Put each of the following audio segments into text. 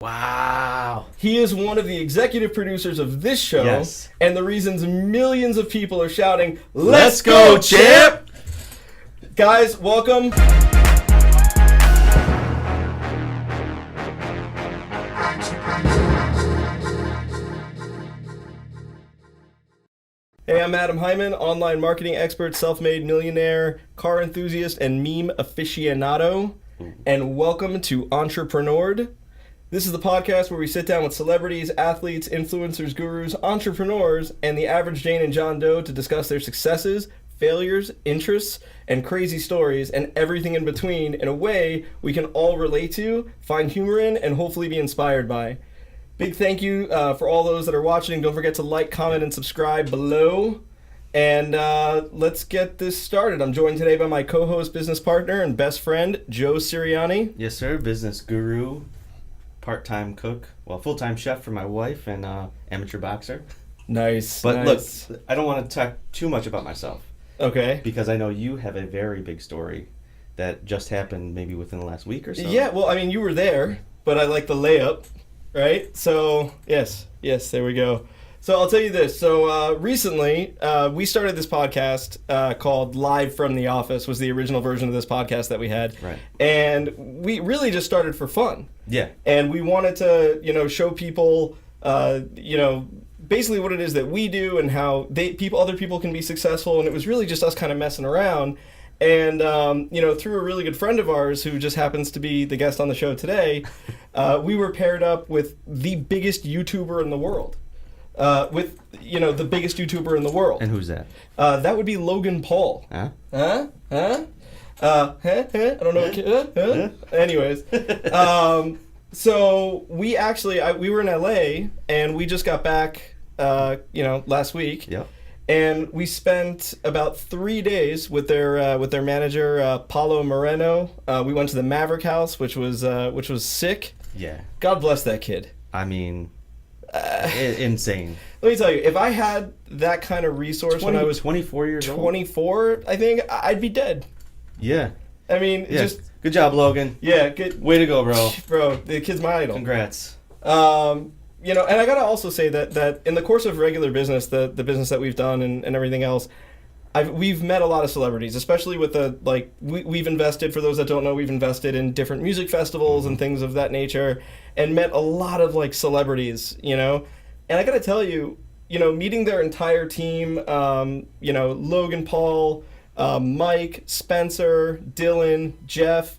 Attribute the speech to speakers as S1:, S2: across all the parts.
S1: Wow.
S2: He is one of the executive producers of this show,
S1: Yes.
S2: and the reasons millions of people are shouting,
S1: Let's go, Chip!
S2: Guys, welcome. Hey, I'm Adam Hyman, online marketing expert, self-made millionaire, car enthusiast, and meme aficionado. And welcome to Entrepreneured. This is the podcast where we sit down with celebrities, athletes, influencers, gurus, entrepreneurs, and the average Jane and John Doe to discuss their successes, failures, interests, and crazy stories, and everything in between in a way we can all relate to, find humor in, and hopefully be inspired by. Big thank you for all those that are watching. Don't forget to like, comment, and subscribe below. And let's get this started. I'm joined today by my co-host, business partner, and best friend, Joe Sirianni.
S1: Yes, sir. Business guru, part-time cook, well, full-time chef for my wife, and amateur boxer.
S2: Nice.
S1: But
S2: nice.
S1: Look, I don't want to talk too much about myself.
S2: Okay.
S1: Because I know you have a very big story that just happened maybe within the last week or so.
S2: Yeah, well, I mean, you were there, but I like the layup, right? So, yes, there we go. So I'll tell you this. So recently, we started this podcast called Live from the Office, was the original version of this podcast that we had.
S1: Right.
S2: And we really just started for fun.
S1: Yeah.
S2: And we wanted to, show people, basically what it is that we do and how other people can be successful. And it was really just us kind of messing around. And, through a really good friend of ours who just happens to be the guest on the show today, we were paired up with the biggest YouTuber in the world. The biggest YouTuber in the world.
S1: And who's that?
S2: That would be Logan Paul.
S1: Huh?
S2: Huh? I don't know. Anyways. So we actually, we were in LA and we just got back, last week.
S1: Yep.
S2: And we spent about 3 days with their manager, Paulo Moreno. We went to the Maverick House, which was sick.
S1: Yeah.
S2: God bless that kid.
S1: I mean, insane.
S2: Let me tell you, if I had that kind of resource when I was
S1: 24 years old.
S2: 24, I think I'd be dead.
S1: Yeah.
S2: I mean,
S1: Yeah. Good job, Logan.
S2: Yeah, good.
S1: Way to go, bro.
S2: Bro, the kid's my idol.
S1: Congrats.
S2: And I gotta also say that in the course of regular business, the business that we've done and everything else, we've met a lot of celebrities, especially with we've invested, for those that don't know, we've invested in different music festivals and things of that nature, and met a lot of celebrities, and I gotta tell you, meeting their entire team, Logan Paul, Mike, Spencer, Dylan, Jeff,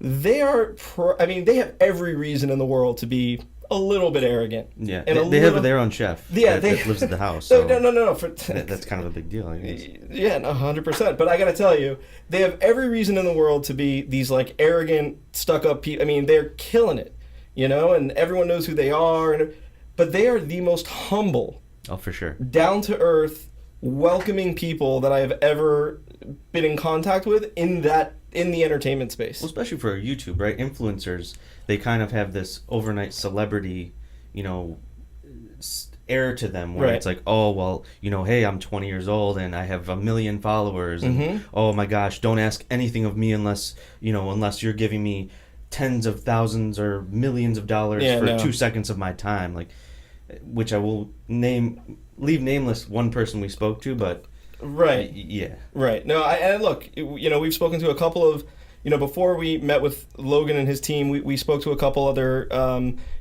S2: they have every reason in the world to be a little bit arrogant.
S1: Yeah, they have their own chef.
S2: Yeah,
S1: that lives at the house. So
S2: no.
S1: That's kind of a big deal, I guess.
S2: Yeah, 100%. But I got to tell you, they have every reason in the world to be these arrogant, stuck-up people. I mean, they're killing it, and everyone knows who they are. But they are the most humble,
S1: Oh, for sure.
S2: down-to-earth, welcoming people that I have ever been in contact with in the entertainment space.
S1: Well, especially for YouTube, right? Influencers, they kind of have this overnight celebrity, air to them where
S2: Right.
S1: it's like, oh, well, hey, I'm 20 years old and I have 1 million followers. And, oh, my gosh, don't ask anything of me unless you're giving me tens of thousands or millions of dollars for 2 seconds of my time. Which I will leave nameless one person we spoke to, but...
S2: Right.
S1: Yeah.
S2: Right. No, and look, we've spoken to a couple of, before we met with Logan and his team, we spoke to a couple other,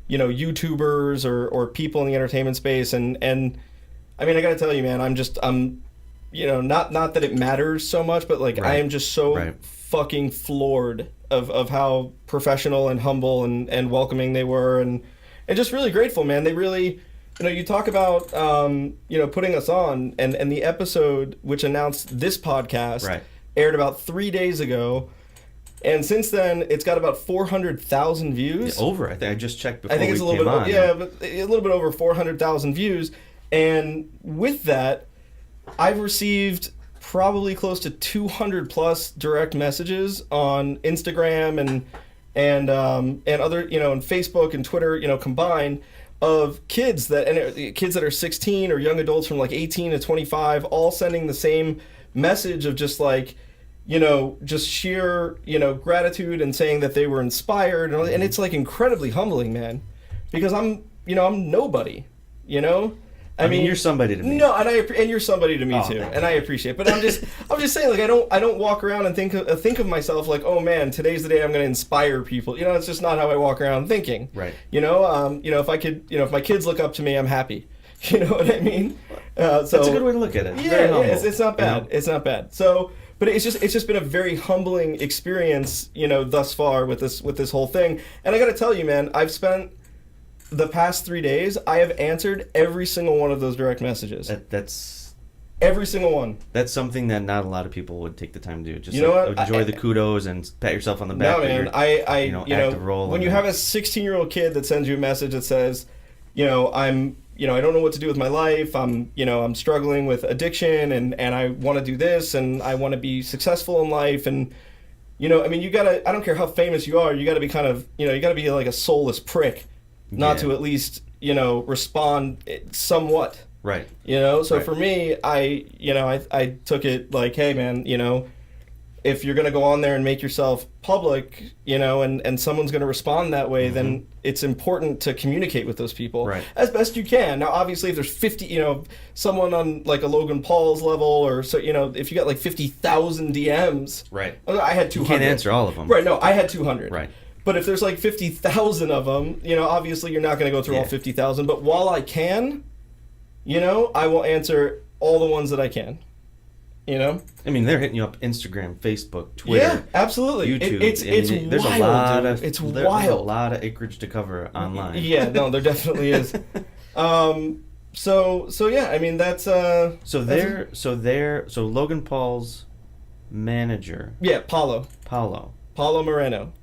S2: YouTubers or people in the entertainment space. And I mean, I got to tell you, man, I'm not that it matters so much, but
S1: Right.
S2: I am just so
S1: Right.
S2: fucking floored of how professional and humble and welcoming they were. And just really grateful, man. They really... you talk about, putting us on, and the episode which announced this podcast
S1: Right.
S2: aired about 3 days ago, and since then it's got about 400,000 views.
S1: Yeah, over. I think I just checked before
S2: I think it's
S1: we
S2: a little
S1: came
S2: bit,
S1: on.
S2: but a little bit over 400,000 views, and with that, I've received probably close to 200 plus direct messages on Instagram and other, and Facebook and Twitter, combined, of kids that are 16 or young adults from 18 to 25, all sending the same message of just just sheer, gratitude and saying that they were inspired. And it's like incredibly humbling, man, because I'm nobody, I mean,
S1: you're somebody to me.
S2: No, and you're somebody to me too,
S1: thank
S2: and I appreciate it. But I'm just saying, like, I don't walk around and think of myself like, oh man, today's the day I'm going to inspire people. It's just not how I walk around thinking.
S1: Right.
S2: If my kids look up to me, I'm happy. You know what I mean?
S1: That's a good way to look at it.
S2: Yeah, it's not bad. It's not bad. So, but it's just been a very humbling experience, thus far with this whole thing. And I got to tell you, man, I've spent the past 3 days, I have answered every single one of those direct messages.
S1: That's
S2: every single one.
S1: That's something that not a lot of people would take the time to do. Just
S2: what?
S1: Enjoy the kudos and pat yourself on the back.
S2: No, man.
S1: Active role.
S2: When you have a 16-year-old kid that sends you a message that says, I don't know what to do with my life. I'm struggling with addiction and I want to do this and I want to be successful in life and you gotta, I don't care how famous you are, you gotta be kind of, you gotta be like a soulless prick not to at least, respond somewhat.
S1: Right.
S2: So
S1: right.
S2: For me, I took it like, hey man, if you're going to go on there and make yourself public, and someone's going to respond that way, then it's important to communicate with those people as best you can. Now, obviously, if there's 50, someone on like a Logan Paul's level or so, if you got like 50,000 DMs.
S1: Right.
S2: I had 200.
S1: You can't answer all of them.
S2: Right. No, I had 200.
S1: Right.
S2: But if there's like 50,000 of them, obviously you're not going to go through all 50,000. But while I can, I will answer all the ones that I can.
S1: I mean, they're hitting you up Instagram, Facebook, Twitter.
S2: Yeah, absolutely.
S1: YouTube.
S2: It's
S1: there's
S2: wild,
S1: a lot
S2: dude.
S1: of
S2: It's
S1: there's
S2: wild.
S1: a lot of acreage to cover online.
S2: Yeah, no, there definitely is. So yeah, I mean that's
S1: So Logan Paul's manager.
S2: Yeah, Paulo Moreno.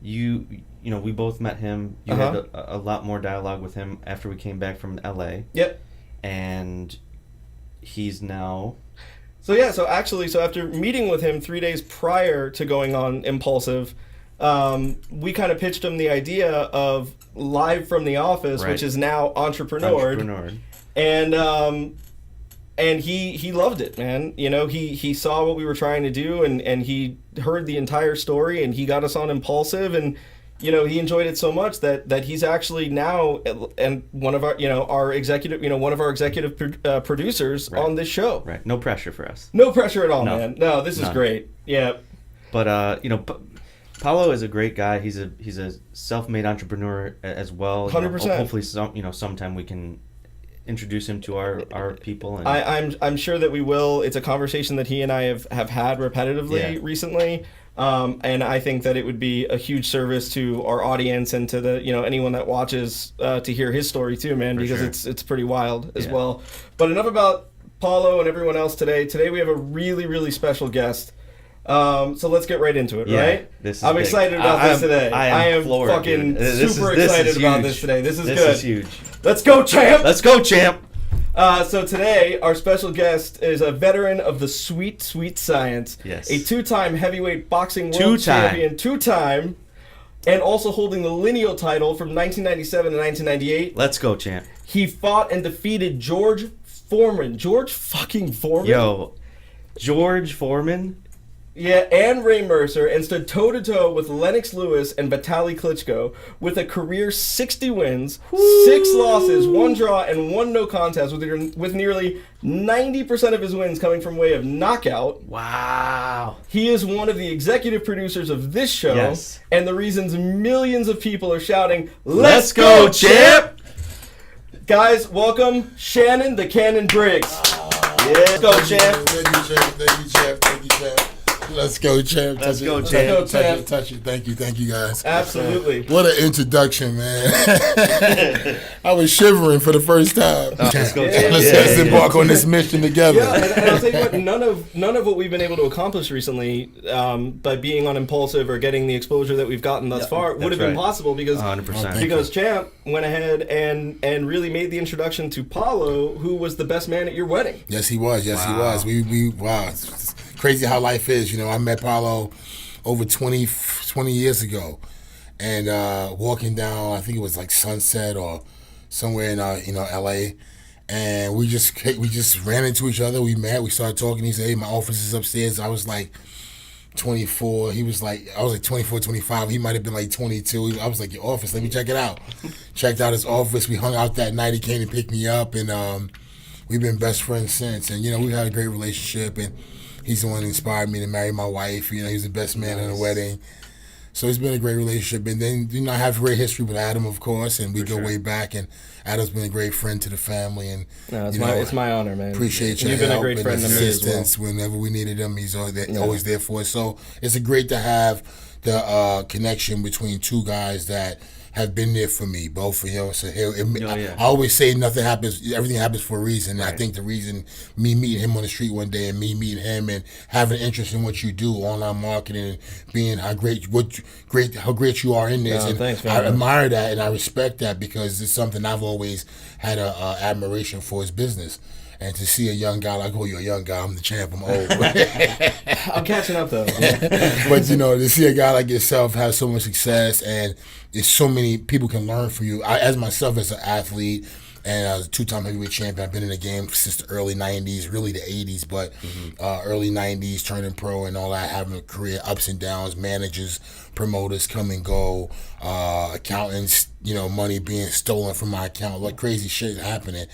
S1: We both met him. You had a lot more dialogue with him after we came back from LA.
S2: Yep.
S1: And he's now.
S2: So after meeting with him 3 days prior to going on Impulsive, we kind of pitched him the idea of Live from the Office, which is now Entrepreneur. And he loved it, man. He saw what we were trying to do and he heard the entire story and he got us on Impulsive and he enjoyed it so much that he's actually now and one of our executive producers on this show.
S1: Right. No pressure for us.
S2: No pressure at all, man. No, this is great. Yeah.
S1: But Paulo is a great guy. He's a self-made entrepreneur as well.
S2: 100%.
S1: Hopefully sometime we can introduce him to our people. And
S2: I'm sure that we will. It's a conversation that he and I have had repetitively recently. And I think that it would be a huge service to our audience and to the anyone that watches to hear his story too, man, because it's pretty wild as well. But enough about Paulo and everyone else today. Today we have a really, really special guest. So let's get right into it, right? I'm excited about this today. I am
S1: floored,
S2: fucking
S1: dude.
S2: super excited about this today. This is good.
S1: This is huge.
S2: Let's go, champ!
S1: Let's go, champ!
S2: So today, our special guest is a veteran of the sweet, sweet science.
S1: Yes.
S2: A two-time heavyweight boxing world champion. Two-time. And also holding the lineal title from 1997 to 1998.
S1: Let's go, champ.
S2: He fought and defeated George Foreman. George fucking Foreman?
S1: Yo, George Foreman?
S2: Yeah, and Ray Mercer, and stood toe-to-toe with Lennox Lewis and Vitaly Klitschko with a career 60 wins, 6 losses, 1 draw, and 1 no contest, with nearly 90% of his wins coming from way of knockout.
S1: Wow.
S2: He is one of the executive producers of this show, and the reasons millions of people are shouting, "Let's go, champ!" Guys, welcome Shannon the Cannon Briggs. Let's go, champ.
S3: Thank you, champ. Let's go, champ.
S1: Let's go, champ.
S3: Touch it. Thank you, guys.
S2: Absolutely.
S3: What an introduction, man. I was shivering for the first time.
S1: Let's go, champ.
S3: Let's embark on this mission together.
S2: Yeah, and I'll tell you what, none of what we've been able to accomplish recently by being on Impulsive or getting the exposure that we've gotten thus far would have been possible because
S1: 100%.
S2: Because Champ went ahead and really made the introduction to Paulo, who was the best man at your wedding.
S3: Yes, he was. He was. Wow. It's crazy how life is. I met Paulo over 20 years ago, and walking down, I think it was like Sunset or somewhere in LA, and we just ran into each other. We met. We started talking. He said, "Hey, my office is upstairs." I was like, 24. He was like, I was like 24, 25. He might have been like 22. I was like, your office, let me check it out. Checked out his office. We hung out that night. He came to pick me up, and we've been best friends since. And, we've had a great relationship, and he's the one who inspired me to marry my wife. He's the best man in the wedding. So it's been a great relationship. And then, I have a great history with Adam, of course, and we go way back. And Adam's been a great friend to the family. And
S2: it's my honor, man.
S3: Appreciate your
S2: You've been a
S3: help
S2: great friend
S3: and
S2: to me as well.
S3: assistance whenever we needed him. He's always there for us. So it's great to have the connection between two guys that have been there for me, both for him. So I always say everything happens for a reason. Right. And I think the reason me meeting him on the street one day and me meeting him and having interest in what you do, online marketing, and being how great you are in this. And
S2: thanks, man.
S3: I admire that and I respect that because it's something I've always had a admiration for his business. And to see a young guy like, you're a young guy, I'm the champ, I'm old.
S2: I'm catching up, though.
S3: But, to see a guy like yourself have so much success and there's so many people can learn from you. As myself as an athlete and I was a two-time heavyweight champion, I've been in the game since the early 90s, really the 80s, but early 90s, turning pro and all that, having a career, ups and downs, managers, promoters come and go, accountants, money being stolen from my account, like crazy shit happening.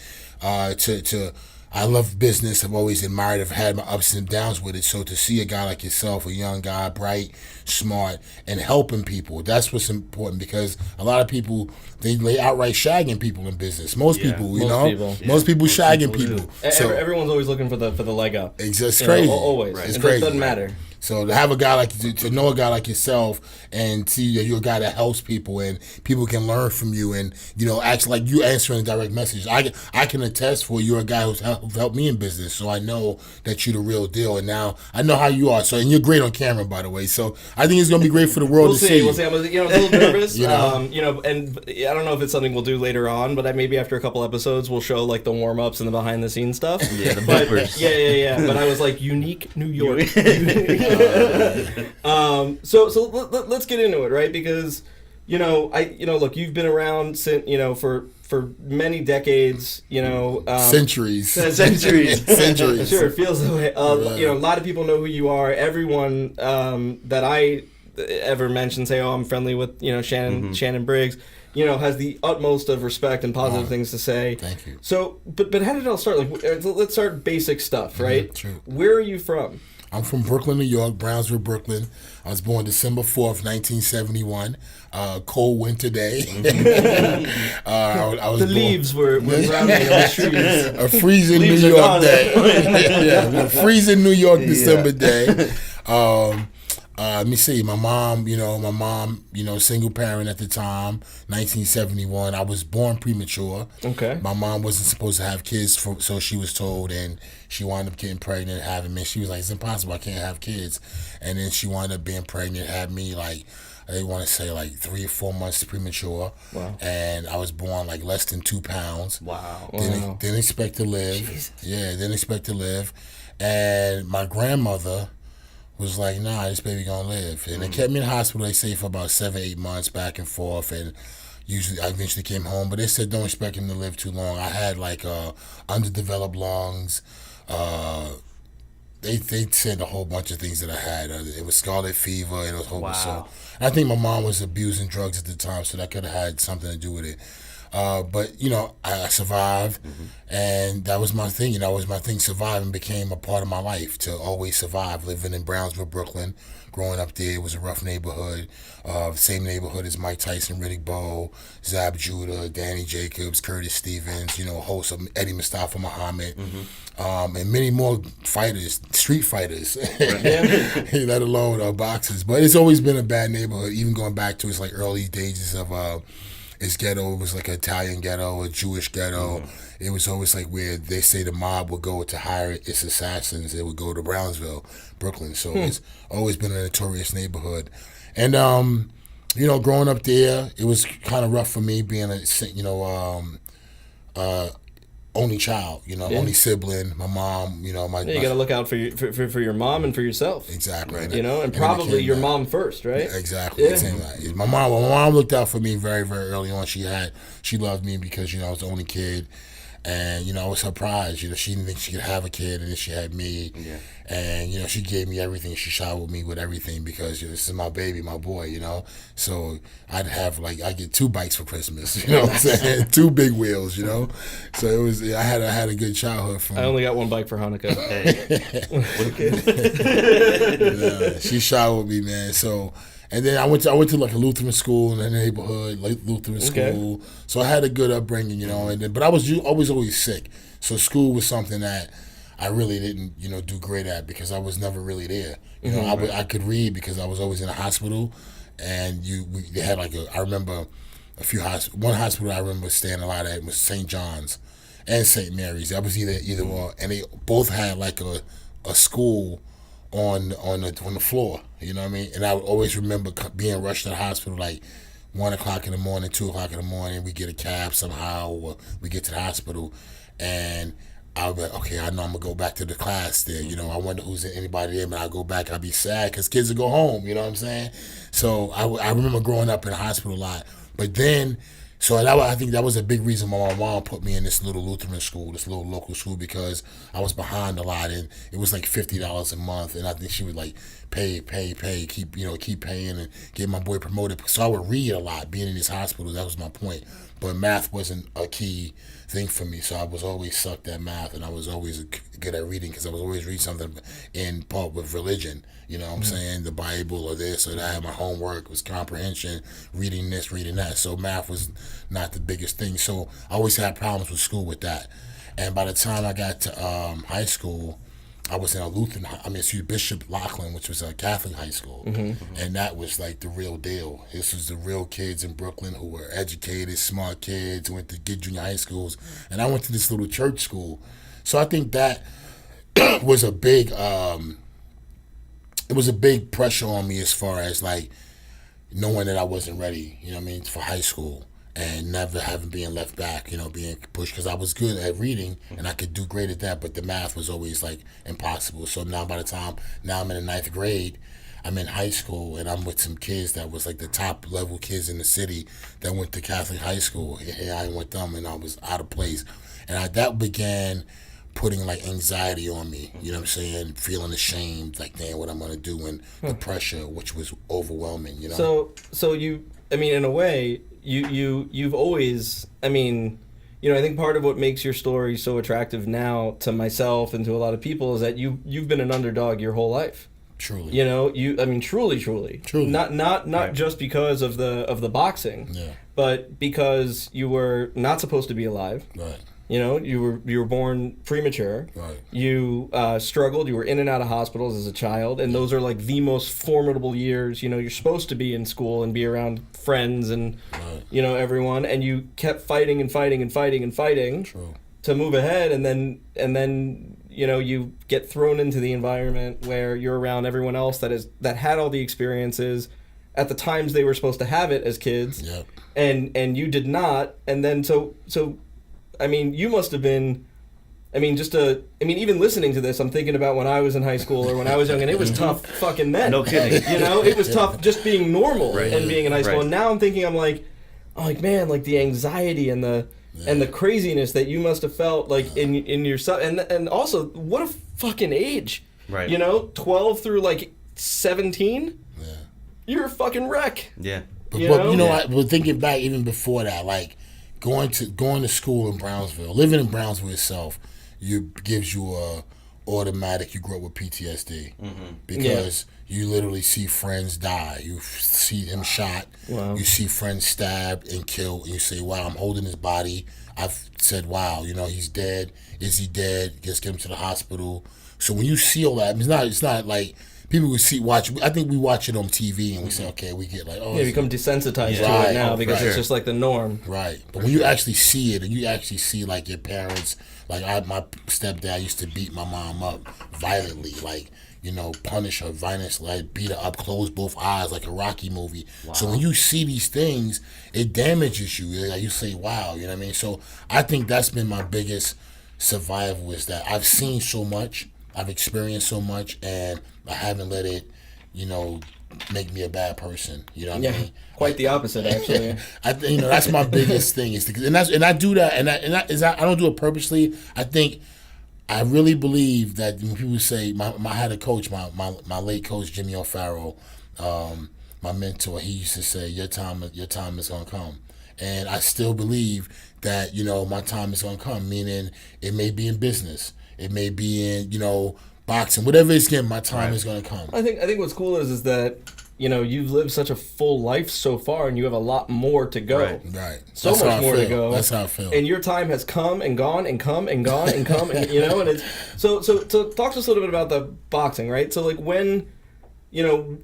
S3: I love business. I've always admired it. I've had my ups and downs with it. So to see a guy like yourself, a young guy, bright, smart, and helping people, that's what's important because a lot of people, they outright shagging people in business. Most people, most people shagging people.
S2: So everyone's always looking for the leg up.
S3: It's crazy.
S2: Always.
S3: Right. It's
S2: and
S3: crazy.
S2: It doesn't matter.
S3: So to have a guy to know a guy like yourself and see that you're a guy that helps people and people can learn from you and act like you answering a direct message. I can attest for you're a guy who's helped me in business, so I know that you're the real deal. And now I know how you are. So and you're great on camera, by the way. So I think it's gonna be great for the world to see.
S2: We'll see. I'm a little nervous. And I don't know if it's something we'll do later on, but maybe after a couple episodes we'll show like the warm ups and the behind the scenes stuff.
S1: Yeah, the bloopers.
S2: Yeah. But I was like unique New York. So let's get into it, right? Because look, you've been around since for many decades,
S3: centuries.
S2: Centuries. Sure, it feels that way. A lot of people know who you are. Everyone that I ever mention say, "Oh, I'm friendly with Shannon Briggs." Has the utmost of respect and positive things to say.
S3: Thank you.
S2: So, but how did it all start? Like, let's start basic stuff, right?
S3: True.
S2: Where are you from?
S3: I'm from Brooklyn, New York, Brownsville, Brooklyn. I was born December 4th, 1971. Cold winter day. I was
S2: leaves were browning on the trees.
S3: A freezing New York day. A freezing New York December day. Let me see. My mom, single parent at the time, 1971. I was born premature.
S2: Okay.
S3: My mom wasn't supposed to have kids, so she was told, and she wound up getting pregnant, having me. She was like, "It's impossible. I can't have kids." And then she wound up being pregnant, had me like, they want to say like 3 or 4 months premature.
S2: Wow.
S3: And I was born like less than 2 pounds.
S2: Wow.
S3: Didn't expect to live.
S2: Jesus.
S3: Yeah, didn't expect to live. And my grandmother was like, "Nah, this baby gonna live." And they kept me in the hospital, they say, for about 7, 8 months, back and forth. And I eventually came home, but they said don't expect him to live too long. I had like underdeveloped lungs. They said a whole bunch of things that I had. It was scarlet fever. It was whole. So I think my mom was abusing drugs at the time, so that could have had something to do with it. But I survived, and that was my thing. That was my thing. Surviving became a part of my life, to always survive. Living in Brownsville, Brooklyn, growing up there, it was a rough neighborhood. Same neighborhood as Mike Tyson, Riddick Bowe, Zab Judah, Danny Jacobs, Curtis Stevens. Host of Eddie Mustafa Muhammad, and many more fighters, street fighters, let alone boxers. But it's always been a bad neighborhood, even going back to its like early stages of. Its ghetto was like an Italian ghetto, a Jewish ghetto. It was always like where they say the mob would go to hire its assassins. They would go to Brownsville, Brooklyn. So it's always been a notorious neighborhood. And, growing up there, it was kind of rough for me being only child, only sibling. My mom, you
S2: gotta look out for your mom and for yourself.
S3: Exactly. Right?
S2: And probably your mom first, right?
S3: Exactly. Yeah. My mom looked out for me very, very early on. She loved me because I was the only kid, And, I was surprised. She didn't think she could have a kid, and then she had me.
S1: Yeah.
S3: And, she gave me everything. She showered me with everything because this is my baby, my boy, So I'd get 2 bikes for Christmas, you know what I'm saying? 2 big wheels, So it was, I had a good childhood from
S2: I only got 1 bike for Hanukkah.
S3: Hey. She showered me, man. So, and then I went to like a Lutheran school in the neighborhood, Lutheran school. So I had a good upbringing, but I was always sick. So school was something that I really didn't, do great at because I was never really there. I could read because I was always in a hospital, and they had I remember one hospital I remember staying a lot at was St. John's and St. Mary's. That was either one, and they both had like a school on the floor, you know what I mean? And I would always remember being rushed to the hospital like 1 o'clock in the morning, 2 o'clock in the morning. We get a cab somehow, or we get to the hospital, and I'll be like, okay, I know I'm gonna go back to the class there. I wonder who's anybody there, but I'll go back. I'll be sad because kids will go home. You know what I'm saying? So I remember growing up in the hospital a lot, but then. So I think that was a big reason why my mom put me in this little Lutheran school, this little local school, because I was behind a lot, and it was like $50 a month, and I think she would like pay, keep paying and get my boy promoted. So I would read a lot, being in this hospital. That was my point. But math wasn't a key thing for me, so I was always sucked at math, and I was always good at reading because I was always reading something in part with religion. You know what I'm saying? The Bible or this or that. I had my homework, was comprehension, reading this, reading that. So math was not the biggest thing. So I always had problems with school with that. And by the time I got to high school, I was in a Bishop Lachlan, which was a Catholic high school. And that was like the real deal. This was the real kids in Brooklyn who were educated, smart kids, who went to good junior high schools. And I went to this little church school. So I think that was a big... it was a big pressure on me as far as like knowing that I wasn't ready, for high school, and never having been left back, being pushed, because I was good at reading and I could do great at that, but the math was always like impossible. So now by the time I'm in the 9th grade, I'm in high school and I'm with some kids that was like the top level kids in the city that went to Catholic high school, and I went with them and I was out of place, and that began putting like anxiety on me, you know what I'm saying, feeling ashamed, like, damn, what I'm gonna do, and the pressure, which was overwhelming,
S2: So you, in a way, you've always, I think part of what makes your story so attractive now to myself and to a lot of people is that you've been an underdog your whole life.
S3: Truly.
S2: Truly. Not just because of the boxing, but because you were not supposed to be alive.
S3: Right.
S2: You were born premature.
S3: Right.
S2: You struggled. You were in and out of hospitals as a child, and those are like the most formidable years. You're supposed to be in school and be around friends and everyone, and you kept fighting and fighting and fighting and fighting.
S3: True.
S2: To move ahead, and then you get thrown into the environment where you're around everyone else that had all the experiences at the times they were supposed to have it as kids.
S3: Yep.
S2: And you did not, and then so. You must have been, even listening to this, I'm thinking about when I was in high school or when I was young, and it was tough fucking then.
S1: No kidding.
S2: It was tough just being normal and being in high school.
S1: Right.
S2: And now I'm thinking, man, like the anxiety and the craziness that you must have felt like in yourself. And also, what a fucking age.
S1: Right.
S2: 12 through like 17?
S3: Yeah.
S2: You're a fucking wreck.
S1: Yeah.
S3: But thinking back even before that, like, going to school in Brownsville, living in Brownsville itself, gives you you grow up with PTSD because you literally see friends die. You see him shot. Wow. You see friends stabbed and killed, and you say, "Wow, I'm holding his body." I've said, "Wow, he's dead. Is he dead? Just get him to the hospital." So when you see all that, it's not like. People watch. I think we watch it on TV and we say, okay, we get like, oh,
S2: you become desensitized to it now because it's just like the norm.
S3: Right, but when you actually see it and you actually see like your parents, like my stepdad used to beat my mom up violently, like punish her violence, like beat her up, close both eyes, like a Rocky movie. Wow. So when you see these things, it damages you. Like you say, wow, you know what I mean? So I think that's been my biggest survival, is that I've seen so much. I've experienced so much, and I haven't let it, make me a bad person. You know what I mean?
S2: Quite the opposite, actually.
S3: I think that's my biggest thing and I do that I don't do it purposely. I really believe that when people say I had a coach, my late coach Jimmy O'Farrell, my mentor, he used to say your time is gonna come, and I still believe that my time is gonna come. Meaning it may be in business, it may be in boxing, whatever it's in, my time is gonna come.
S2: I think what's cool is that you've lived such a full life so far, and you have a lot more to go.
S3: Right.
S2: So that's much more to go.
S3: That's how I feel.
S2: And your time has come and gone and come and gone and come and and it's so talk to us a little bit about the boxing, right? So like when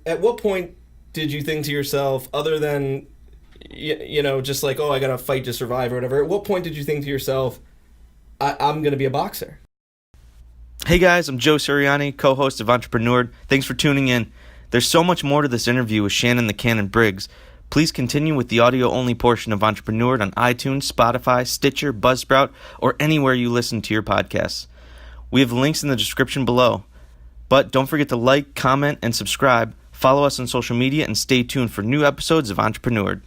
S2: at what point did you think to yourself, other than just like, oh, I gotta fight to survive or whatever, at what point did you think to yourself, I'm gonna be a boxer?
S1: Hey guys, I'm Joe Sirianni, co-host of Entrepreneur. Thanks for tuning in. There's so much more to this interview with Shannon the Cannon Briggs. Please continue with the audio-only portion of Entrepreneur on iTunes, Spotify, Stitcher, Buzzsprout, or anywhere you listen to your podcasts. We have links in the description below. But don't forget to like, comment, and subscribe. Follow us on social media and stay tuned for new episodes of Entrepreneur.